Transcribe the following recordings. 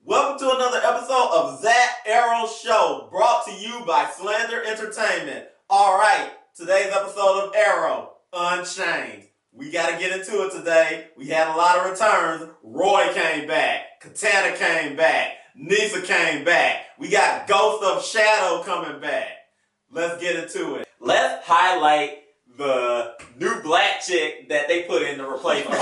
Welcome to another episode of That Arrow Show, brought to you by Slander Entertainment. Alright, today's episode of Arrow, Unchained. We gotta get into it today. We had a lot of returns. Roy came back, Katana came back, Nisa came back. We got Ghost of Shadow coming back. Let's get into it. Let's highlight the new black chick that they put in the replacement.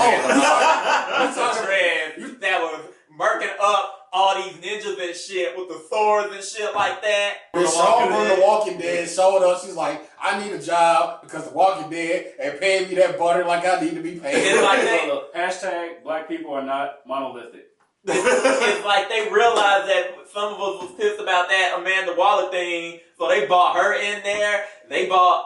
That was murking up all these ninjas and shit with the swords and shit like that. They saw her in The Walking Dead, showed up. She's like, I need a job because The Walking Dead ain't paying me that butter like I need to be paid. It's like they, hashtag black people are not monolithic. it's like they realized that some of us was pissed about that Amanda Waller thing, so they bought her in there. They bought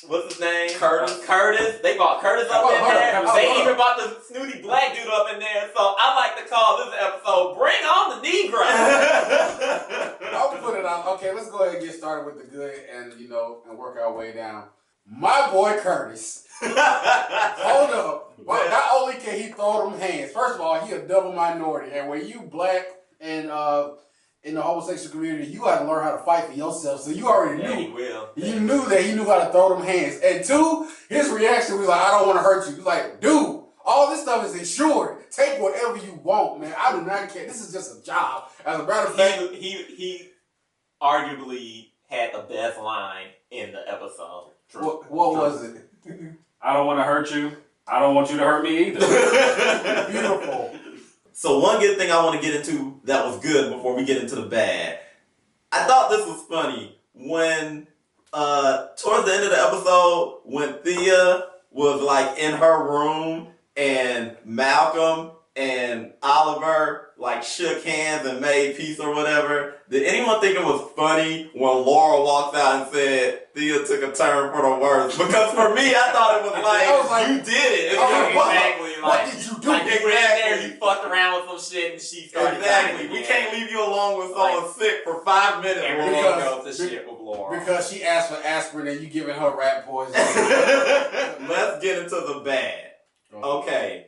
what's his name? Curtis. They bought Curtis up in there. They even bought the snooty black dude up in there. So I like to call this episode "Bring on the Negro." I'll put it on. Okay, let's go ahead and get started with the good and and work our way down. My boy Curtis. Hold up. Well, not only can he throw them hands, first of all, he a double minority. And when you black and in the homosexual community, you got to learn how to fight for yourself. So you already knew. He will. You knew that he knew how to throw them hands. And two, his reaction was like, I don't want to hurt you. He was like, dude, all this stuff is insured. Take whatever you want, man. I do not care. This is just a job. As a matter of fact, he arguably had the best line in the episode. What was it? I don't want to hurt you. I don't want you to hurt me either. Beautiful. So one good thing I want to get into that was good before we get into the bad. I thought this was funny when towards the end of the episode when Thea was like in her room and Malcolm and Oliver like shook hands and made peace or whatever. Did anyone think it was funny when Laura walked out and said Thea took a turn for the worse? Because for me, I thought it was like, you did it. Exactly. What did you do? Like you were in there, you fucked around with some shit and she started. Exactly. We can't leave you alone with someone sick for 5 minutes. And we're gonna go to shit with Laura. Because she asked for aspirin and you giving her rat poison. Let's get into the bad. Okay.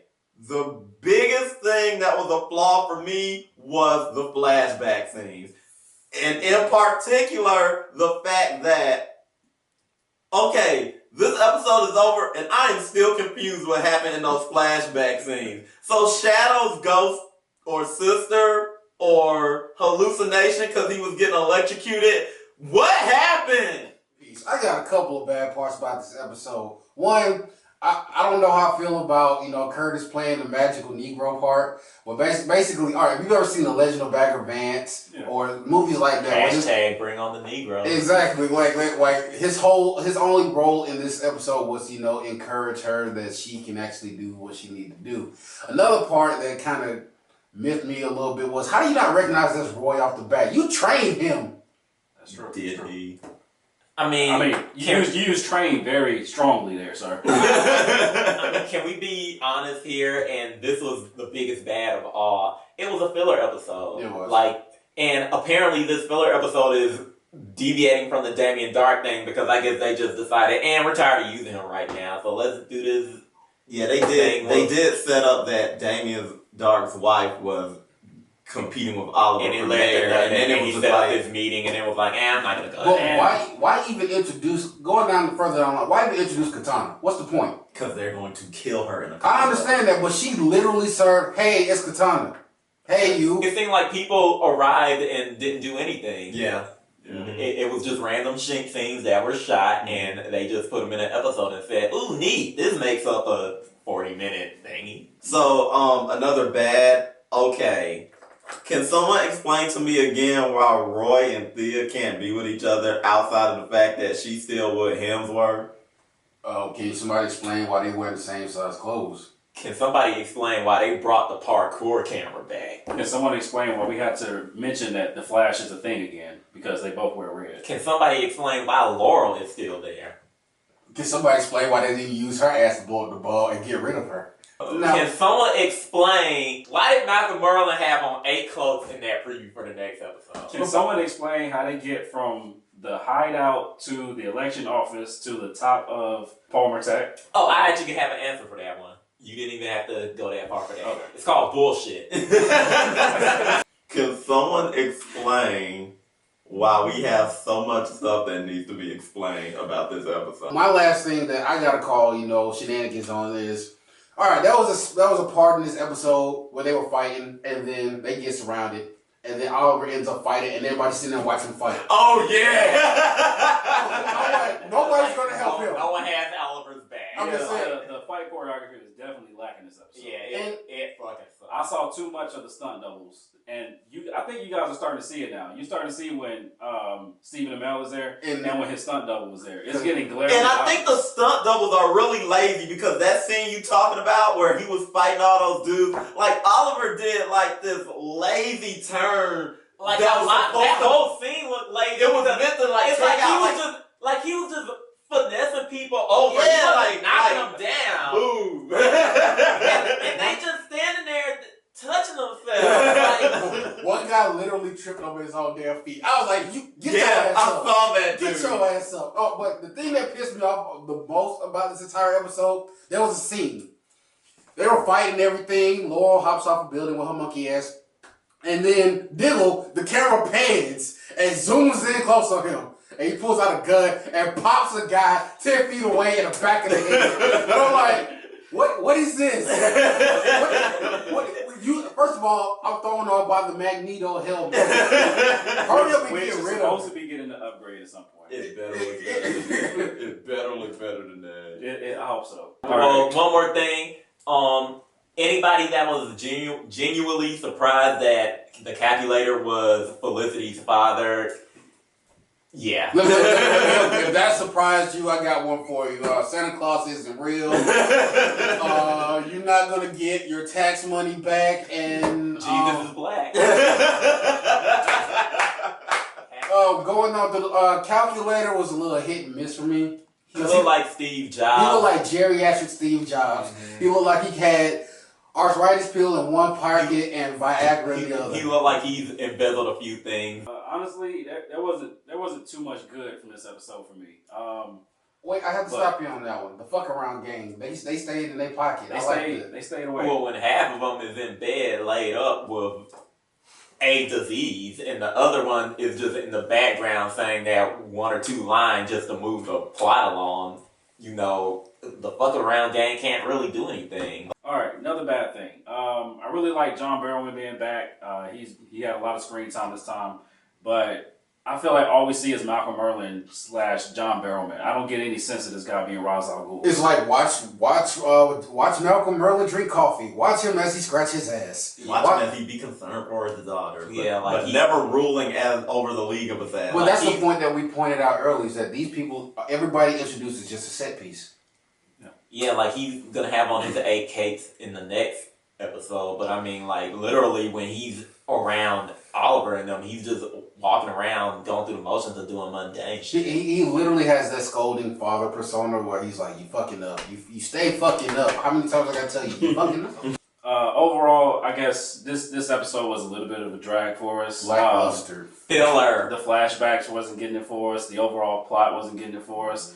The biggest thing that was a flaw for me was the flashback scenes. And in particular, the fact that, okay, this episode is over and I am still confused what happened in those flashback scenes. So Shadow's ghost or sister or hallucination because he was getting electrocuted, what happened? I got a couple of bad parts about this episode. One, I don't know how I feel about, Curtis playing the magical Negro part. But basically, all right, have you ever seen The Legend of Bagger Vance or movies like that? Hashtag bring on the Negro. Exactly. Like his only role in this episode was, encourage her that she can actually do what she needs to do. Another part that kind of miffed me a little bit was, how do you not recognize this Roy off the bat? You trained him. That's true. Did he? I mean, you used train very strongly there, sir. Can we be honest here? And this was the biggest bad of all. It was a filler episode. It was. And apparently this filler episode is deviating from the Damien Dark thing because I guess they just decided, and we're tired of using him right now, so let's do this. Yeah, they did. They did set up that Damien Dark's wife was competing with Oliver and then he set up his meeting and it was like, I'm not gonna go. Well, why even introduce why even introduce Katana? What's the point? Because they're going to kill her in a I understand that, but she literally served, hey, it's Katana. Hey, you. It seemed like people arrived and didn't do anything. Yeah. Mm-hmm. It was just random scenes that were shot and they just put them in an episode and said, ooh, neat, this makes up a 40-minute thingy. So, another bad, okay. Can someone explain to me again why Roy and Thea can't be with each other outside of the fact that she's still with Hemsworth? Can somebody explain why they wear the same size clothes? Can somebody explain why they brought the parkour camera back? Can someone explain why we had to mention that the Flash is a thing again? Because they both wear red. Can somebody explain why Laurel is still there? Can somebody explain why they didn't use her ass to blow up the ball and get rid of her? No. Can someone explain why did Malcolm Merlin have on 8 cloaks in that preview for the next episode? Can someone explain how they get from the hideout to the election office to the top of Palmer Tech? Oh, I actually have an answer for that one. You didn't even have to go that far for that. Okay. It's called bullshit. Can someone explain why we have so much stuff that needs to be explained about this episode? My last thing that I gotta call, shenanigans on is, all right, that was a part in this episode where they were fighting, and then they get surrounded, and then Oliver ends up fighting, and everybody's sitting there watching fight. Oh yeah! Nobody's gonna help him. No one has Oliver's back. I'm just saying. The fight choreography was definitely lacking this episode. Yeah, it fucking sucks. I saw too much of the stunt doubles, and I think you guys are starting to see it now. You're starting to see when Stephen Amell is there, and when his stunt double was there. It's getting glaring. And I think the stunt doubles are really lazy because that scene you talking about where he was fighting all those dudes, like Oliver did like this lazy turn. Like that whole scene looked lazy. It was meant to like. It's like he was just finessing people over. Yeah, he wasn't like knocking them down. Boom. and they just standing there touching themselves. Like, one guy literally tripping over his own damn feet. I was like, "You get your ass I up! saw that dude. Get your ass up!" Oh, but the thing that pissed me off the most about this entire episode, there was a scene. They were fighting and everything. Laurel hops off a building with her monkey ass, and then Diggle, the camera pans and zooms in close on him. And he pulls out a gun and pops a guy 10 feet away in the back of the head. And I'm like, what is this? First of all, I'm thrown off by the Magneto helmet. Hurry up and Which get is rid of supposed it. to be getting an upgrade at some point. It better look better than that. I hope so. well, one more thing. Anybody that was genuinely surprised that the calculator was Felicity's father, yeah. If that surprised you, I got one for you. Santa Claus isn't real. You're not going to get your tax money back. And Jesus is black. going on, the calculator was a little hit and miss for me. He looked like Steve Jobs. He looked like geriatric Steve Jobs. Mm-hmm. He looked like he had arthritis pill in one pocket and Viagra in the other. He looked like he's embezzled a few things. Honestly, there wasn't too much good from this episode for me. Wait, I have to stop you on that one. The fuck around game. They stayed in their pocket. They stayed away. Well, when half of them is in bed laid up with a disease, and the other one is just in the background saying that one or two lines just to move the plot along, the fuck around gang can't really do anything. All right, another bad thing. I really like John Barrowman being back. He had a lot of screen time this time, but I feel like all we see is Malcolm Merlin / John Barrowman. I don't get any sense of this guy being Ra's al Ghul. It's like watch Malcolm Merlin drink coffee. Watch him as he scratch his ass. Watch him as he be concerned for his daughter. But he never ruling over the League of Assassins. Well, that's the point that we pointed out earlier, is that these people, everybody introduced is just a set piece. Yeah, like he's gonna have on his 8 cakes in the next episode, but I mean, like, literally when he's around Oliver and them, he's just walking around, going through the motions of doing mundane shit. He literally has that scolding father persona where he's like, "You fucking up. You stay fucking up. How many times I gotta tell you, you fucking up?" Overall, I guess this episode was a little bit of a drag for us. Lackluster. Filler. The flashbacks wasn't getting it for us. The overall plot wasn't getting it for us.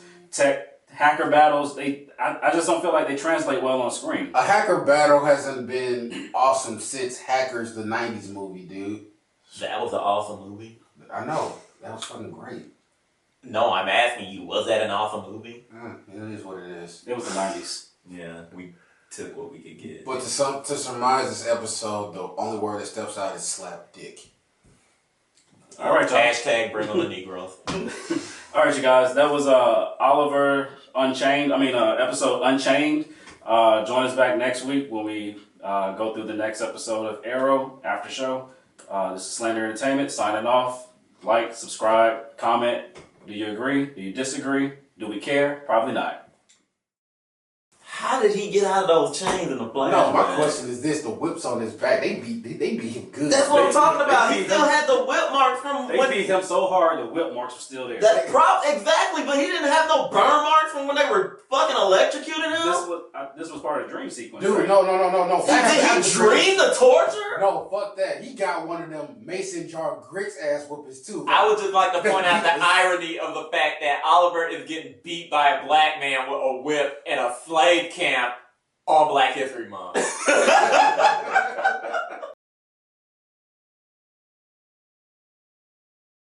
Hacker battles, I just don't feel like they translate well on screen. A hacker battle hasn't been awesome since Hackers, the 90s movie, dude. That was an awesome movie. I know. That was fucking great. No, I'm asking you, was that an awesome movie? It is what it is. It was the 90s. Yeah, we took what we could get. But to surmise this episode, the only word that steps out is slap dick. All right, y'all. Hashtag bring on the Negroes. All right, you guys. That was Oliver Unchained. Episode Unchained. Join us back next week when we go through the next episode of Arrow After Show. This is Slander Entertainment signing off. Like, subscribe, comment. Do you agree? Do you disagree? Do we care? Probably not. How did he get out of those chains in the flash? No, my question is this: the whips on his back, they beat him good. That's what I'm talking about. He still had the whip marks from They beat him so hard the whip marks were still there. Exactly, but he didn't have no burn marks from when they were fucking electrocuting him. This was part of the dream sequence. Dude, right? no. Did he dream the torture? No, fuck that. He got one of them mason jar grits ass whoopers too. I would just like to point out the irony of the fact that Oliver is getting beat by a black man with a whip in a slave camp All Black History Month.